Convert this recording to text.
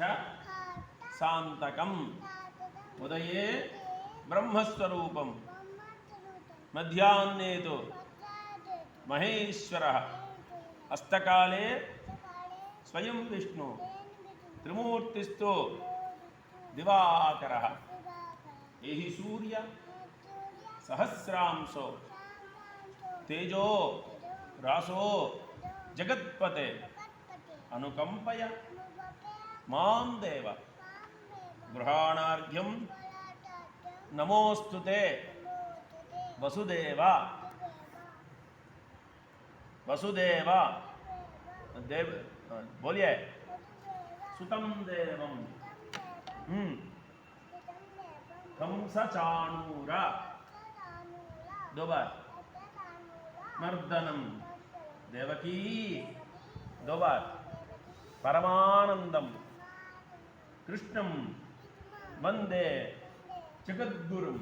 शान्तकं उदये ब्रह्मस्वरूपं मध्याह्ने तु महेश्वरः अस्तकाले स्वयं विष्णु त्रिमूर्तिस्तु दिवाकरः एहि सूर्य सहस्रांशो तेजो रासो जगत्पते अनुकंपय मां देव गृहाणार्घ्यं नमोस्तुते वसुदेव वसुदेव देव बोलिए सुतं देवं कंसचाणूर दो बार मर्दनम देवकी दो बार परमानंदम कृष्णं वंदे जगद्गुरुं